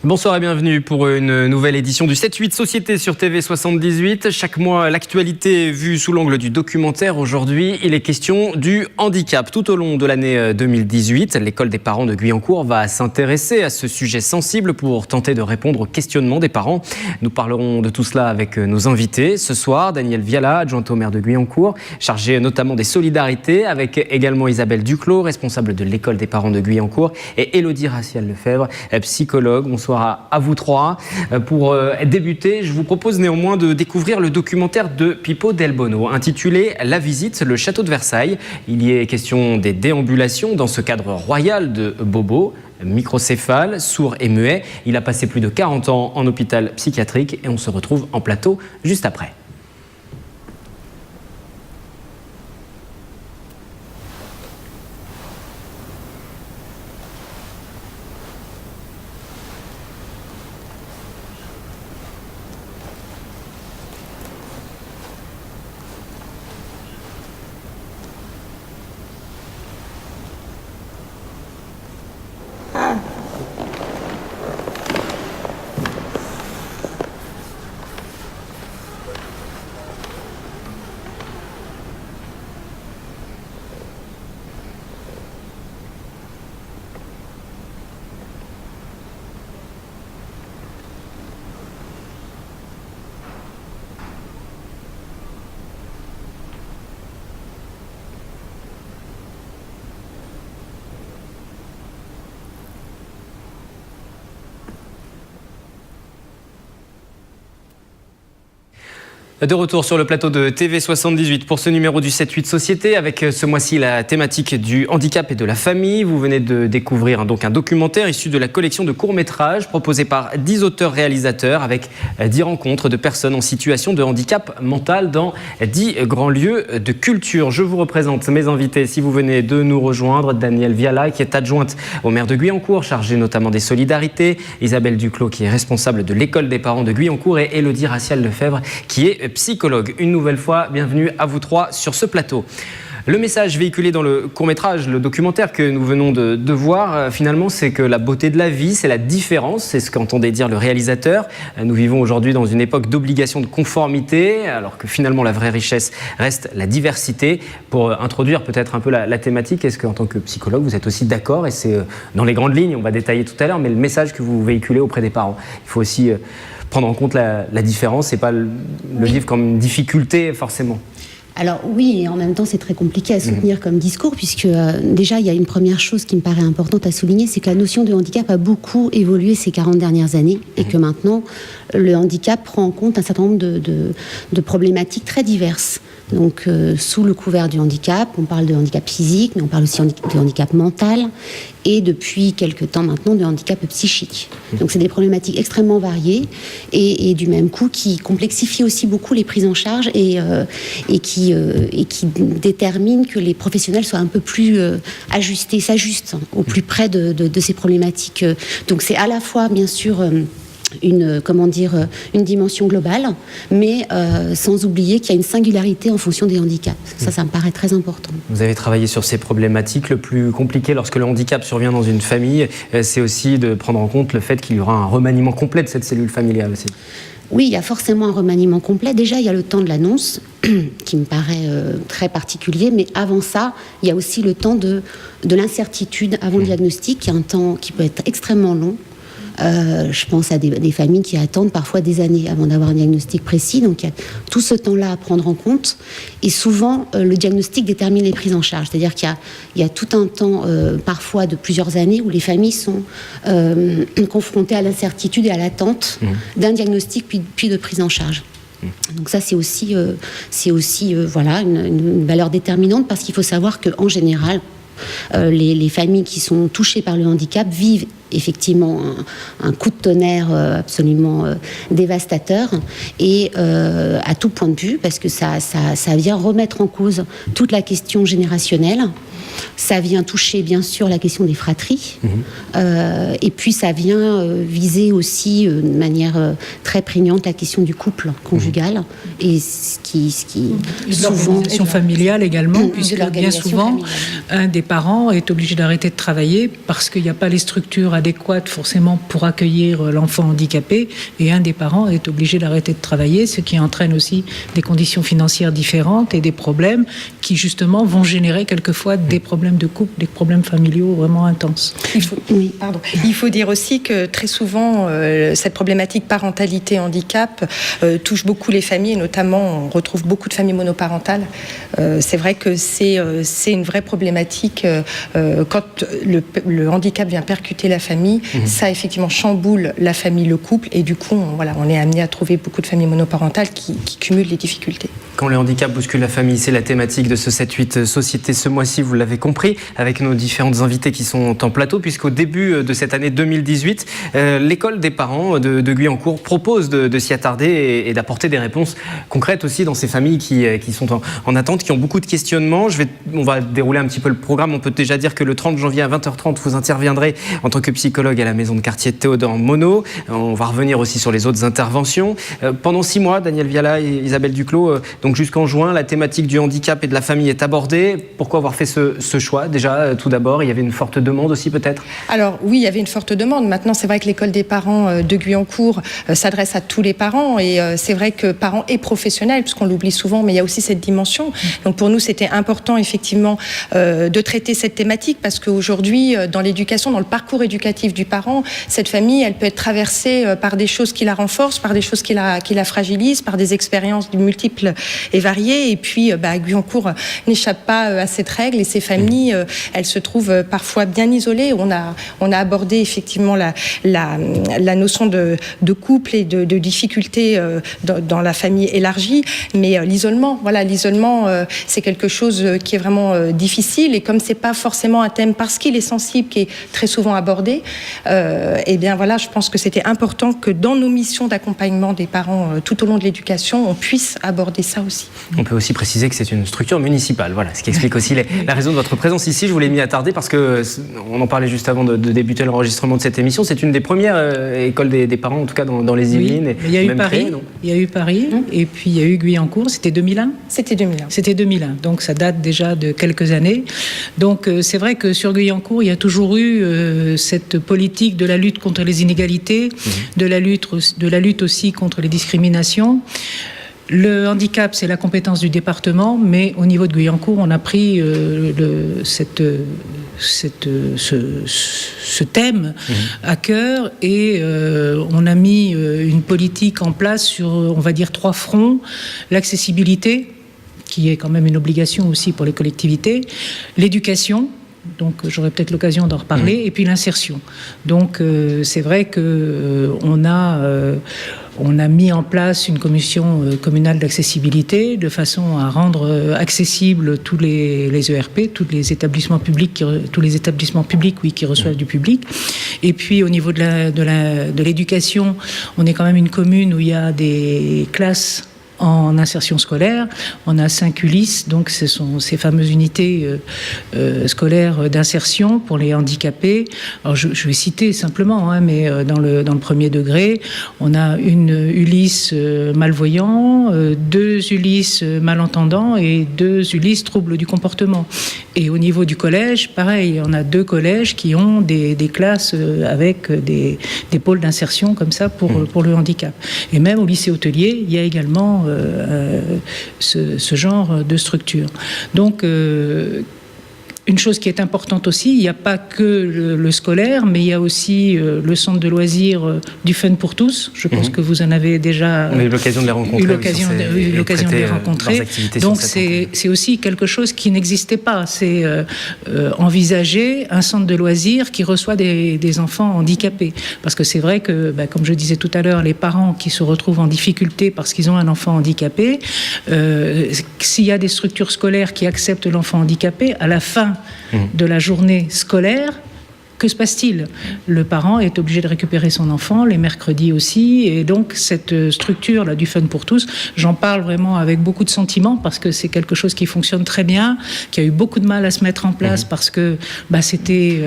Bonsoir et bienvenue pour une nouvelle édition du 7-8 Société sur TV78. Chaque mois, l'actualité vue sous l'angle du documentaire. Aujourd'hui, il est question du handicap. Tout au long de l'année 2018, l'école des parents de Guyancourt va s'intéresser à ce sujet sensible pour tenter de répondre aux questionnements des parents. Nous parlerons de tout cela avec nos invités. Ce soir, Danielle Viala, adjointe au maire de Guyancourt, chargée notamment des solidarités, avec également Isabelle Duclos, responsable de l'école des parents de Guyancourt, et Élodie Racial-Lefebvre, psychologue. Bonsoir à vous trois. Pour débuter, je vous propose néanmoins de découvrir le documentaire de Pippo Del Bono intitulé « La visite, le château de Versailles ». Il y est question des déambulations dans ce cadre royal de Bobo. Microcéphale, sourd et muet. Il a passé plus de 40 ans en hôpital psychiatrique et on se retrouve en plateau juste après. De retour sur le plateau de TV78 pour ce numéro du 7-8 Société avec ce mois-ci la thématique du handicap et de la famille. Vous venez de découvrir donc un documentaire issu de la collection de courts-métrages proposé par 10 auteurs-réalisateurs avec 10 rencontres de personnes en situation de handicap mental dans 10 grands lieux de culture. Je vous représente mes invités si vous venez de nous rejoindre. Danielle Viala qui est adjointe au maire de Guyancourt, chargée notamment des solidarités. Isabelle Duclos qui est responsable de l'école des parents de Guyancourt et Élodie Racial-Lefebvre qui est psychologue. Une nouvelle fois, bienvenue à vous trois sur ce plateau. Le message véhiculé dans le court-métrage, le documentaire que nous venons de voir, finalement, c'est que la beauté de la vie, c'est la différence, c'est ce qu'entendait dire le réalisateur. Nous vivons aujourd'hui dans une époque d'obligation de conformité, alors que finalement la vraie richesse reste la diversité. Pour introduire peut-être un peu la thématique, est-ce qu'en tant que psychologue, vous êtes aussi d'accord, et c'est dans les grandes lignes, on va détailler tout à l'heure, mais le message que vous véhiculez auprès des parents, il faut aussi prendre en compte la différence et pas le vivre comme une difficulté forcément. Alors oui, et en même temps c'est très compliqué à soutenir comme discours puisque déjà il y a une première chose qui me paraît importante à souligner, c'est que la notion de handicap a beaucoup évolué ces 40 dernières années et que maintenant le handicap prend en compte un certain nombre de problématiques très diverses. Donc sous le couvert du handicap, on parle de handicap physique, mais on parle aussi de handicap mental et depuis quelques temps maintenant de handicap psychique. Donc c'est des problématiques extrêmement variées et du même coup qui complexifient aussi beaucoup les prises en charge et qui déterminent que les professionnels soient un peu plus ajustés, s'ajustent au plus près de ces problématiques. Donc c'est à la fois bien sûr une dimension globale, mais sans oublier qu'il y a une singularité en fonction des handicaps. Ça me paraît très important. Vous avez travaillé sur ces problématiques. Le plus compliqué lorsque le handicap survient dans une famille, c'est aussi de prendre en compte le fait qu'il y aura un remaniement complet de cette cellule familiale aussi. Oui, il y a forcément un remaniement complet. Déjà, il y a le temps de l'annonce, qui me paraît très particulier, mais avant ça, il y a aussi le temps de l'incertitude avant le diagnostic, qui est un temps qui peut être extrêmement long. Je pense à des familles qui attendent parfois des années avant d'avoir un diagnostic précis. Donc il y a tout ce temps-là à prendre en compte. Et souvent, le diagnostic détermine les prises en charge. C'est-à-dire qu'il y a tout un temps, parfois de plusieurs années, où les familles sont confrontées à l'incertitude et à l'attente d'un diagnostic puis de prise en charge. Donc ça, c'est aussi voilà, une valeur déterminante parce qu'il faut savoir qu'en général, les familles qui sont touchées par le handicap vivent effectivement un coup de tonnerre absolument dévastateur et à tout point de vue parce que ça vient remettre en cause toute la question générationnelle Ça vient toucher bien sûr la question des fratries, et puis ça vient viser aussi de manière très prégnante la question du couple conjugal, et ce qui l'organisation familiale également, puisque bien souvent familiale. un des parents est obligé d'arrêter de travailler parce qu'il n'y a pas les structures adéquates forcément pour accueillir l'enfant handicapé, et un des parents est obligé d'arrêter de travailler, ce qui entraîne aussi des conditions financières différentes et des problèmes qui justement vont générer quelquefois des problèmes de couple, des problèmes familiaux vraiment intenses. Il faut dire aussi que très souvent cette problématique parentalité-handicap touche beaucoup les familles, et notamment on retrouve beaucoup de familles monoparentales. C'est vrai que c'est une vraie problématique quand le handicap vient percuter la famille, ça effectivement chamboule la famille, le couple, et du coup on est amené à trouver beaucoup de familles monoparentales qui cumulent les difficultés. Quand le handicap bouscule la famille, c'est la thématique de ce 7-8 Société ce mois-ci, vous l'avez compris, avec nos différentes invités qui sont en plateau, puisqu'au début de cette année 2018, l'école des parents de Guyancourt propose de s'y attarder et d'apporter des réponses concrètes aussi dans ces familles qui sont en attente, qui ont beaucoup de questionnements. On va dérouler un petit peu le programme. On peut déjà dire que le 30 janvier à 20h30, vous interviendrez en tant que psychologue à la maison de quartier Théodore Monod. On va revenir aussi sur les autres interventions. Pendant 6 mois, Daniel Viala et Isabelle Duclos, donc jusqu'en juin, la thématique du handicap et de la famille est abordée. Pourquoi avoir fait ce choix? Déjà, tout d'abord, il y avait une forte demande aussi peut-être? Alors oui, il y avait une forte demande. Maintenant, c'est vrai que l'école des parents de Guyancourt s'adresse à tous les parents, et c'est vrai que parents et professionnels, puisqu'on l'oublie souvent, mais il y a aussi cette dimension. Donc pour nous, c'était important effectivement de traiter cette thématique, parce qu'aujourd'hui, dans l'éducation, dans le parcours éducatif du parent, cette famille, elle peut être traversée par des choses qui la renforcent, par des choses qui la fragilisent, par des expériences multiples et variées. Et puis, Guyancourt n'échappe pas à cette règle, et ces familles, elles se trouvent parfois bien isolées. On a abordé effectivement la notion de couple et de difficulté dans la famille élargie, mais l'isolement, c'est quelque chose qui est vraiment difficile, et comme c'est pas forcément un thème parce qu'il est sensible qui est très souvent abordé, je pense que c'était important que dans nos missions d'accompagnement des parents tout au long de l'éducation, on puisse aborder ça aussi. On peut aussi préciser que c'est une structure municipale, voilà, ce qui explique aussi la raison de votre présence ici. Je voulais m'y attarder parce que on en parlait juste avant de débuter l'enregistrement de cette émission. C'est une des premières écoles des parents, en tout cas dans les Yvelines. Oui, il y a eu Paris, et puis il y a eu Guyancourt. C'était 2001. C'était 2001. Donc ça date déjà de quelques années. Donc c'est vrai que sur Guyancourt, il y a toujours eu cette politique de la lutte contre les inégalités, de la lutte aussi contre les discriminations. Le handicap, c'est la compétence du département, mais au niveau de Guyancourt, on a pris ce thème à cœur, et on a mis une politique en place sur, on va dire, 3 fronts. L'accessibilité, qui est quand même une obligation aussi pour les collectivités, l'éducation, donc j'aurai peut-être l'occasion d'en reparler, et puis l'insertion. Donc c'est vrai que on a mis en place une commission communale d'accessibilité de façon à rendre accessibles tous les ERP, tous les établissements publics qui reçoivent du public. Et puis au niveau de l'éducation, on est quand même une commune où il y a des classes en insertion scolaire. On a 5 ULIS, donc ce sont ces fameuses unités scolaires d'insertion pour les handicapés. Alors je vais citer simplement, mais dans le premier degré, on a une ULIS malvoyant, 2 ULIS malentendants et 2 ULIS troubles du comportement. Et au niveau du collège, pareil, on a 2 collèges qui ont des classes avec des pôles d'insertion comme ça pour le handicap. Et même au lycée hôtelier, il y a également ce genre de structure. Donc, une chose qui est importante aussi, il n'y a pas que le scolaire, mais il y a aussi le centre de loisirs du Fun pour tous. Je pense que vous en avez déjà eu l'occasion de les rencontrer. Eu l'occasion de les rencontrer. Donc c'est aussi quelque chose qui n'existait pas. C'est envisager un centre de loisirs qui reçoit des enfants handicapés. Parce que c'est vrai que, comme je disais tout à l'heure, les parents qui se retrouvent en difficulté parce qu'ils ont un enfant handicapé, s'il y a des structures scolaires qui acceptent l'enfant handicapé, à la fin de la journée scolaire, que se passe-t-il ? Le parent est obligé de récupérer son enfant les mercredis aussi, et donc cette structure là du Fun pour tous, j'en parle vraiment avec beaucoup de sentiments parce que c'est quelque chose qui fonctionne très bien, qui a eu beaucoup de mal à se mettre en place parce que c'était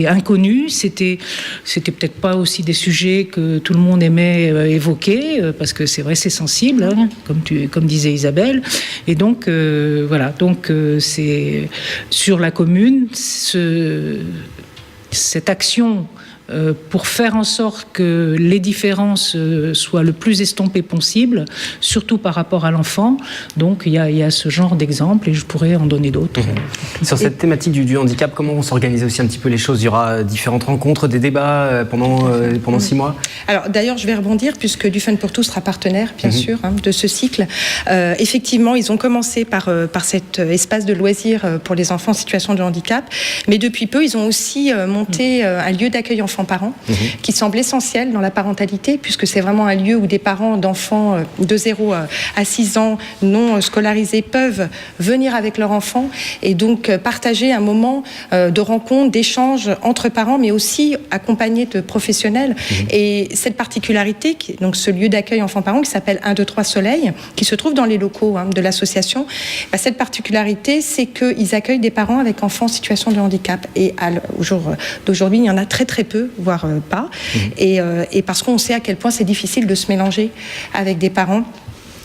inconnu, c'était peut-être pas aussi des sujets que tout le monde aimait évoquer parce que c'est vrai, c'est sensible, hein, comme disait Isabelle, et donc voilà, donc c'est sur la commune cette action pour faire en sorte que les différences soient le plus estompées possible, surtout par rapport à l'enfant. Donc il y a ce genre d'exemple et je pourrais en donner d'autres. Sur cette thématique du handicap, comment vont s'organiser aussi un petit peu les choses ? Il y aura différentes rencontres, des débats pendant 6 mois ? Alors d'ailleurs, je vais rebondir puisque du Fun pour tous sera partenaire, bien sûr, de ce cycle. Effectivement, ils ont commencé par cet espace de loisirs pour les enfants en situation de handicap, mais depuis peu, ils ont aussi monté un lieu d'accueil enfants-parents qui semble essentiel dans la parentalité puisque c'est vraiment un lieu où des parents d'enfants de 0 à 6 ans non scolarisés peuvent venir avec leur enfant et donc partager un moment de rencontre, d'échange entre parents, mais aussi accompagnés de professionnels. Et cette particularité, donc ce lieu d'accueil enfants-parents qui s'appelle 1, 2, 3 Soleil, qui se trouve dans les locaux de l'association, cette particularité, c'est qu'ils accueillent des parents avec enfants en situation de handicap. Et au jour d'aujourd'hui, il y en a très très peu, voire pas. Et parce qu'on sait à quel point c'est difficile de se mélanger avec des parents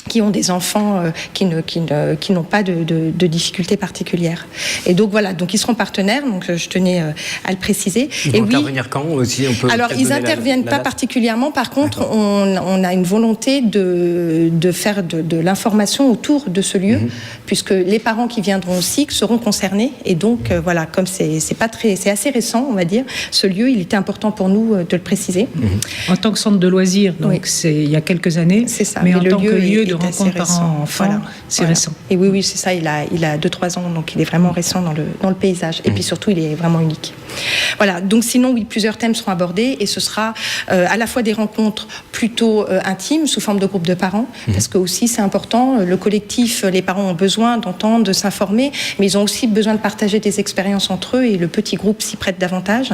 qui ont des enfants qui n'ont pas de difficultés particulières. Et donc voilà, donc ils seront partenaires, donc je tenais à le préciser. Ils vont intervenir quand aussi on peut Alors ils n'interviennent pas particulièrement, par contre on a une volonté de faire de l'information autour de ce lieu, puisque les parents qui viendront aussi seront concernés, et donc voilà, comme c'est assez récent, on va dire, ce lieu, il était important pour nous de le préciser. En tant que centre de loisirs, donc c'est il y a quelques années, c'est ça, mais en tant que lieu de rencontre parents-enfants, voilà. C'est récent. Et oui, c'est ça, il a 2-3 ans, donc il est vraiment récent dans le paysage. Et puis surtout, il est vraiment unique. Voilà, donc sinon, oui, plusieurs thèmes seront abordés, et ce sera à la fois des rencontres plutôt intimes, sous forme de groupes de parents, parce que aussi, c'est important, le collectif, les parents ont besoin d'entendre, de s'informer, mais ils ont aussi besoin de partager des expériences entre eux, et le petit groupe s'y prête davantage.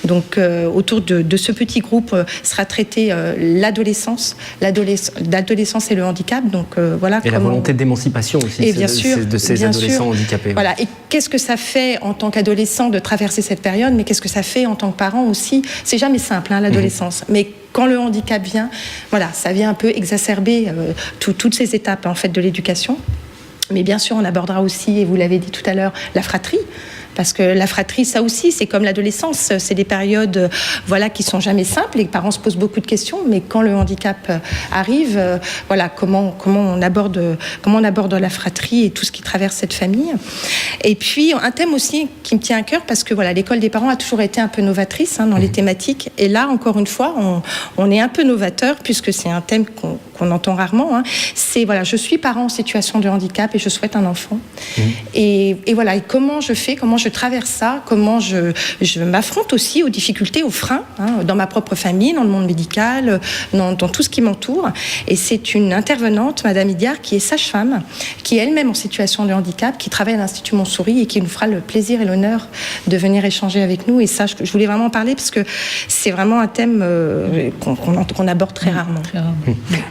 Donc, autour de ce petit groupe sera traité l'adolescence et le handicap. Donc, voilà, et la volonté d'émancipation aussi et bien sûr, de ces adolescents handicapés. Voilà. Et qu'est-ce que ça fait en tant qu'adolescent de traverser cette période, mais qu'est-ce que ça fait en tant que parent aussi ? C'est jamais simple, l'adolescence. Mais quand le handicap vient, voilà, ça vient un peu exacerber toutes ces étapes en fait de l'éducation. Mais bien sûr, on abordera aussi, et vous l'avez dit tout à l'heure, la fratrie. Parce que la fratrie, ça aussi, c'est comme l'adolescence. C'est des périodes qui sont jamais simples. Les parents se posent beaucoup de questions. Mais quand le handicap arrive, comment on aborde la fratrie et tout ce qui traverse cette famille. Et puis, un thème aussi qui me tient à cœur, parce que l'école des parents a toujours été un peu novatrice dans les thématiques. Et là, encore une fois, on est un peu novateur, puisque c'est un thème qu'on entend rarement. C'est, je suis parent en situation de handicap et je souhaite un enfant. Et voilà, et comment je traverse ça, comment je m'affronte aussi aux difficultés, aux freins, dans ma propre famille, dans le monde médical, dans tout ce qui m'entoure. Et c'est une intervenante, Madame Idiard, qui est sage-femme, qui est elle-même en situation de handicap, qui travaille à l'Institut Montsouris et qui nous fera le plaisir et l'honneur de venir échanger avec nous. Et ça, je voulais vraiment en parler parce que c'est vraiment un thème qu'on aborde très rarement.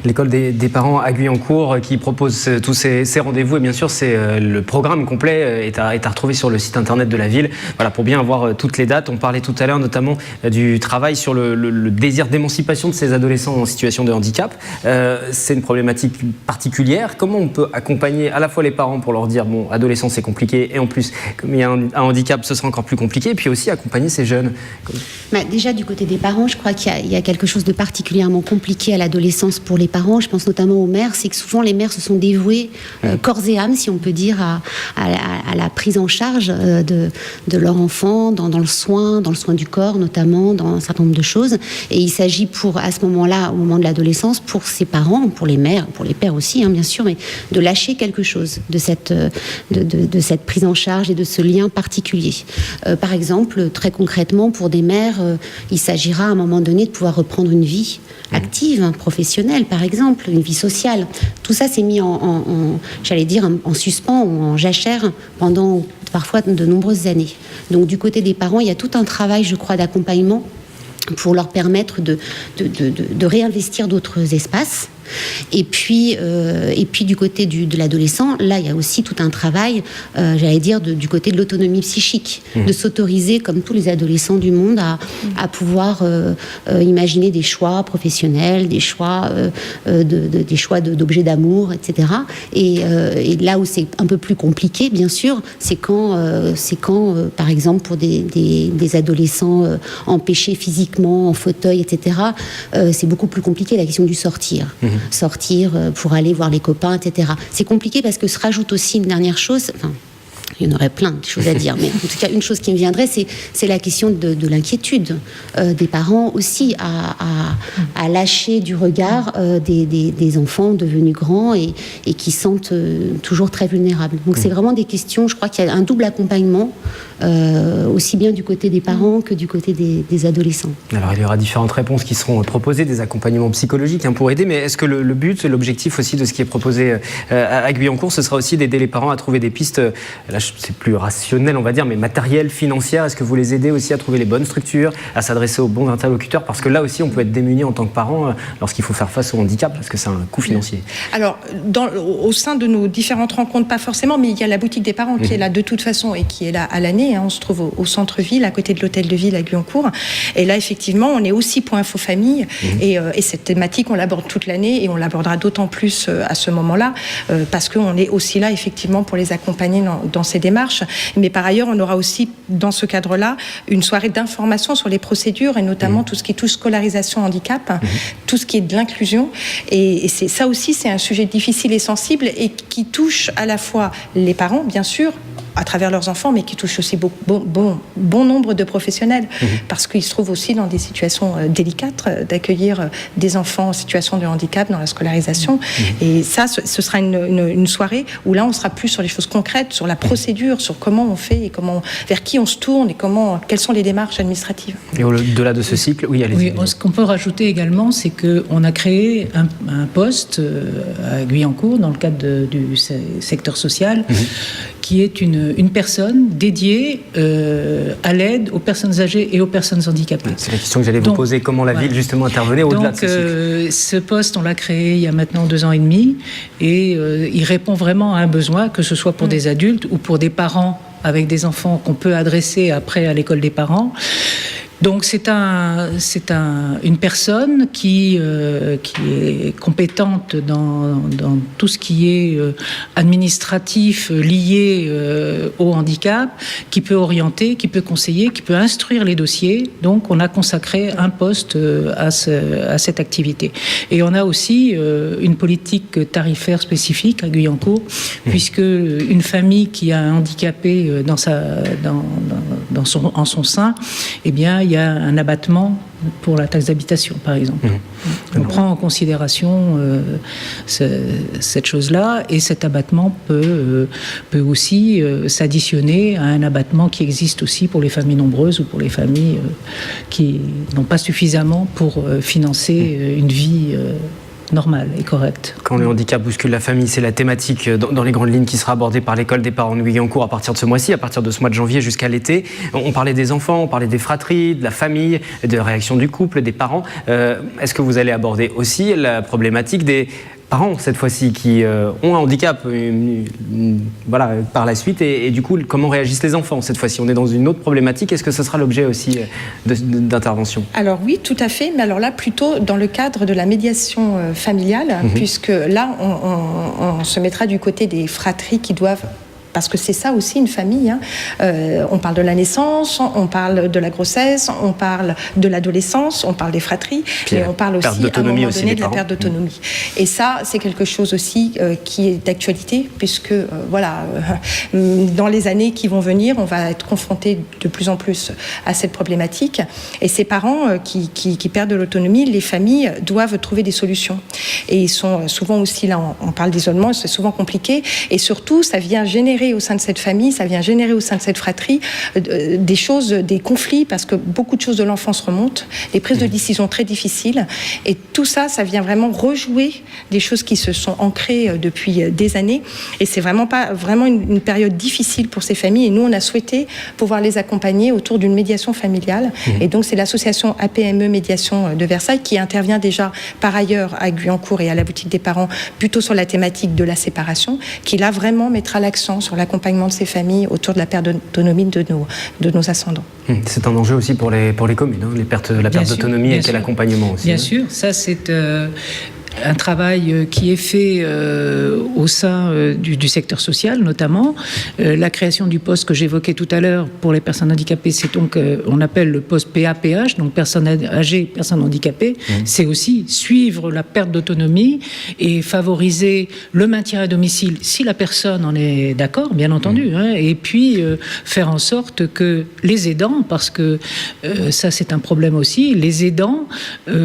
L'école des parents à Guyancourt qui propose tous ces rendez-vous, et bien sûr, c'est le programme complet est à retrouver sur le site internet de la ville. Voilà, pour bien avoir toutes les dates. On parlait tout à l'heure notamment du travail sur le désir d'émancipation de ces adolescents en situation de handicap. C'est une problématique particulière. Comment on peut accompagner à la fois les parents pour leur dire bon, adolescent c'est compliqué, et en plus comme il y a un handicap ce sera encore plus compliqué, et puis aussi accompagner ces jeunes. Déjà du côté des parents, je crois qu'il y a quelque chose de particulièrement compliqué à l'adolescence pour les parents. Je pense notamment aux mères, c'est que souvent les mères se sont dévouées corps et âme, si on peut dire, à la prise en charge de leur enfant, dans le soin du corps notamment, dans un certain nombre de choses. Et il s'agit à ce moment-là, au moment de l'adolescence, pour ces parents, pour les mères, pour les pères aussi, bien sûr, mais de lâcher quelque chose de cette prise en charge et de ce lien particulier. Par exemple, très concrètement, pour des mères, il s'agira à un moment donné de pouvoir reprendre une vie active, professionnelle, par exemple, une vie sociale. Tout ça s'est mis en suspens ou en jachère pendant parfois de nombreux nombreuses années. Donc du côté des parents, il y a tout un travail, je crois, d'accompagnement pour leur permettre de réinvestir d'autres espaces. Et puis du côté de l'adolescent, là, il y a aussi tout un travail, j'allais dire, du côté de l'autonomie psychique, de s'autoriser, comme tous les adolescents du monde, à pouvoir imaginer des choix professionnels, des choix d'objets d'amour, etc. Et là où c'est un peu plus compliqué, bien sûr, c'est quand par exemple, pour des adolescents empêchés physiquement, en fauteuil, etc., c'est beaucoup plus compliqué, la question du sortir. Sortir pour aller voir les copains, etc. C'est compliqué parce que se rajoute aussi une dernière chose. Enfin, il y en aurait plein de choses à dire, mais en tout cas, une chose qui me viendrait, c'est la question de l'inquiétude des parents aussi à lâcher du regard des enfants devenus grands et qui sentent toujours très vulnérables. Donc, c'est vraiment des questions, je crois qu'il y a un double accompagnement, aussi bien du côté des parents que du côté des adolescents. Alors, il y aura différentes réponses qui seront proposées, des accompagnements psychologiques pour aider, mais est-ce que le but, l'objectif aussi de ce qui est proposé à Guyancourt, ce sera aussi d'aider les parents à trouver des pistes, là c'est plus rationnel on va dire, mais matérielles, financières? Est-ce que vous les aidez aussi à trouver les bonnes structures, à s'adresser aux bons interlocuteurs? Parce que là aussi on peut être démuni en tant que parent lorsqu'il faut faire face au handicap, parce que c'est un coût financier. Alors, au sein de nos différentes rencontres, pas forcément, mais il y a la boutique des parents qui est là de toute façon et qui est là à l'année. On se trouve au centre-ville, à côté de l'hôtel de ville à Guyancourt. Et là, effectivement, on est aussi Point Info Famille. Et cette thématique, on l'aborde toute l'année et on l'abordera d'autant plus à ce moment-là, parce qu'on est aussi là, effectivement, pour les accompagner dans ces démarches. Mais par ailleurs, on aura aussi, dans ce cadre-là, une soirée d'information sur les procédures et notamment tout ce qui touche scolarisation handicap, tout ce qui est de l'inclusion. Et ça aussi, c'est un sujet difficile et sensible et qui touche à la fois les parents, bien sûr, à travers leurs enfants, mais qui touche aussi bon nombre de professionnels, parce qu'ils se trouvent aussi dans des situations délicates d'accueillir des enfants en situation de handicap dans la scolarisation. Et ça, ce sera une soirée où là, on sera plus sur les choses concrètes, sur la procédure, sur comment on fait et vers qui on se tourne et quelles sont les démarches administratives. Et au-delà de ce cycle, allez-y. Oui, ce qu'on peut rajouter également, c'est qu'on a créé un poste à Guyancourt, dans le cadre du secteur social, qui est une personne dédiée à l'aide aux personnes âgées et aux personnes handicapées. C'est la question que j'allais vous poser. Comment la ville, justement, intervenait au-delà de ce cycle? Ce poste, on l'a créé il y a maintenant 2 ans et demi et il répond vraiment à un besoin, que ce soit pour des adultes ou pour des parents avec des enfants qu'on peut adresser après à l'école des parents. Donc c'est une personne qui est compétente dans tout ce qui est administratif lié au handicap, qui peut orienter, qui peut conseiller, qui peut instruire les dossiers. Donc on a consacré un poste à cette activité. Et on a aussi une politique tarifaire spécifique à Guyancourt, puisque une famille qui a un handicapé en son sein, eh bien il y a un abattement pour la taxe d'habitation, par exemple. On prend en considération cette chose-là, et cet abattement peut aussi s'additionner à un abattement qui existe aussi pour les familles nombreuses ou pour les familles qui n'ont pas suffisamment pour financer une vie normale et correcte. Quand le handicap bouscule la famille, c'est la thématique dans les grandes lignes qui sera abordée par l'école des parents de Guyancourt à partir de ce mois-ci, à partir de ce mois de janvier jusqu'à l'été. On parlait des enfants, on parlait des fratries, de la famille, de la réaction du couple, des parents. Est-ce que vous allez aborder aussi la problématique des parents, cette fois-ci, qui ont un handicap par la suite, et du coup, comment réagissent les enfants cette fois-ci? On est dans une autre problématique. Est-ce que ce sera l'objet aussi d'intervention? Alors oui, tout à fait, mais alors là, plutôt dans le cadre de la médiation familiale, puisque là, on se mettra du côté des fratries qui doivent... Parce que c'est ça aussi une famille. On parle de la naissance, on parle de la grossesse, on parle de l'adolescence, on parle des fratries, et on parle aussi à un moment donné de la perte d'autonomie. Et ça, c'est quelque chose aussi qui est d'actualité, puisque dans les années qui vont venir, on va être confronté de plus en plus à cette problématique. Et ces parents qui perdent de l'autonomie, les familles doivent trouver des solutions. Et ils sont souvent aussi là, on parle d'isolement, c'est souvent compliqué, et surtout, ça vient générer générer au sein de cette famille, ça vient générer au sein de cette fratrie des choses, des conflits, parce que beaucoup de choses de l'enfance remontent, des prises de décision très difficiles, et tout ça, ça vient vraiment rejouer des choses qui se sont ancrées depuis des années, et c'est vraiment une période difficile pour ces familles, et nous on a souhaité pouvoir les accompagner autour d'une médiation familiale, et donc c'est l'association APME Médiation de Versailles qui intervient déjà par ailleurs à Guyancourt et à la boutique des parents plutôt sur la thématique de la séparation, qui là vraiment mettra l'accent sur l'accompagnement de ces familles autour de la perte d'autonomie de nos ascendants. C'est un enjeu aussi pour les communes, hein, la perte d'autonomie et quel accompagnement aussi. Bien sûr, ça c'est un travail qui est fait au sein du secteur social notamment. La création du poste que j'évoquais tout à l'heure pour les personnes handicapées, c'est donc, on appelle le poste PAPH, donc personnes âgées, personnes handicapées. C'est aussi suivre la perte d'autonomie et favoriser le maintien à domicile, si la personne en est d'accord, bien entendu, hein, et puis faire en sorte que les aidants, parce que ça c'est un problème aussi, les aidants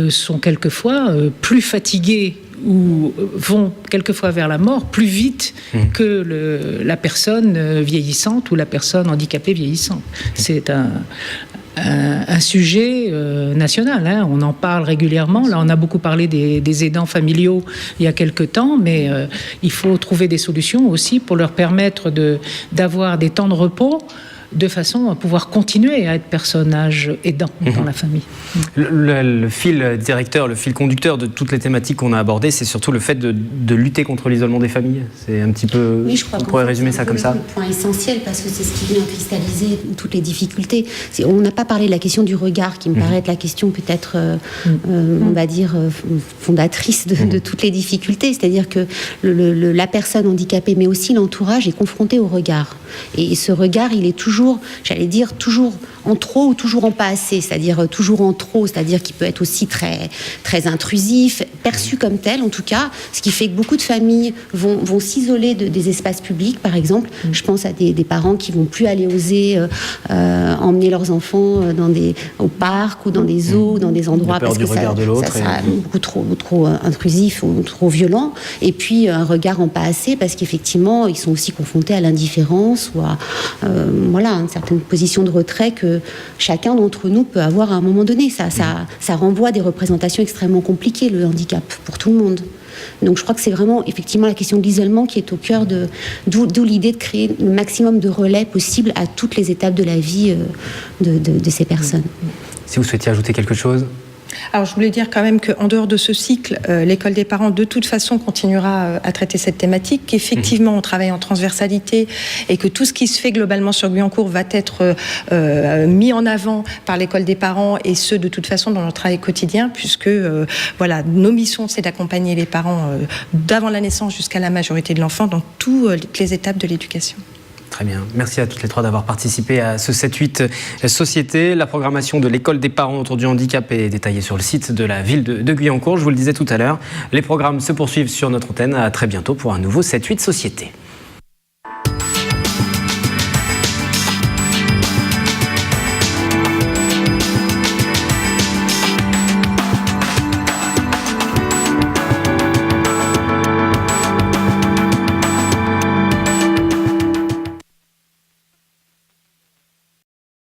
sont quelquefois plus fatigués ou vont quelquefois vers la mort plus vite que la personne vieillissante ou la personne handicapée vieillissante. C'est un sujet national, hein. On en parle régulièrement. Là, on a beaucoup parlé des aidants familiaux il y a quelque temps, mais il faut trouver des solutions aussi pour leur permettre d'avoir des temps de repos de façon à pouvoir continuer à être personnage aidant dans la famille. Le fil directeur, le fil conducteur de toutes les thématiques qu'on a abordées, c'est surtout le fait de lutter contre l'isolement des familles. C'est un petit peu... Oui, je crois on pourrait résumer ça comme ça. C'est un point essentiel parce que c'est ce qui vient cristalliser toutes les difficultés. On n'a pas parlé de la question du regard qui me paraît être la question peut-être, on va dire, fondatrice de toutes les difficultés. C'est-à-dire que la personne handicapée, mais aussi l'entourage, est confronté au regard. Et ce regard, il est toujours, j'allais dire, toujours en trop ou toujours en pas assez. C'est-à-dire toujours en trop, c'est-à-dire qu'il peut être aussi très, très intrusif, perçu comme tel en tout cas, ce qui fait que beaucoup de familles vont s'isoler des espaces publics, par exemple. Je pense à des parents qui vont plus aller oser emmener leurs enfants au parc ou dans des zoos, ou dans des endroits parce que ça sera beaucoup trop intrusif ou trop violent. Et puis un regard en pas assez parce qu'effectivement, ils sont aussi confrontés à l'indifférence ou à une certaine position de retrait que chacun d'entre nous peut avoir à un moment donné. Ça renvoie à des représentations extrêmement compliquées, le handicap, pour tout le monde. Donc je crois que c'est vraiment effectivement la question de l'isolement qui est au cœur d'où l'idée de créer le maximum de relais possible à toutes les étapes de la vie de ces personnes. Si vous souhaitiez ajouter quelque chose ? Alors je voulais dire quand même qu'en dehors de ce cycle, l'école des parents de toute façon continuera à traiter cette thématique, qu'effectivement on travaille en transversalité et que tout ce qui se fait globalement sur Guyancourt va être mis en avant par l'école des parents et ce de toute façon dans leur travail quotidien puisque nos missions c'est d'accompagner les parents d'avant la naissance jusqu'à la majorité de l'enfant dans toutes les étapes de l'éducation. Très bien. Merci à toutes les trois d'avoir participé à ce 7-8 Société. La programmation de l'école des parents autour du handicap est détaillée sur le site de la ville de Guyancourt. Je vous le disais tout à l'heure, les programmes se poursuivent sur notre antenne. À très bientôt pour un nouveau 7-8 Société.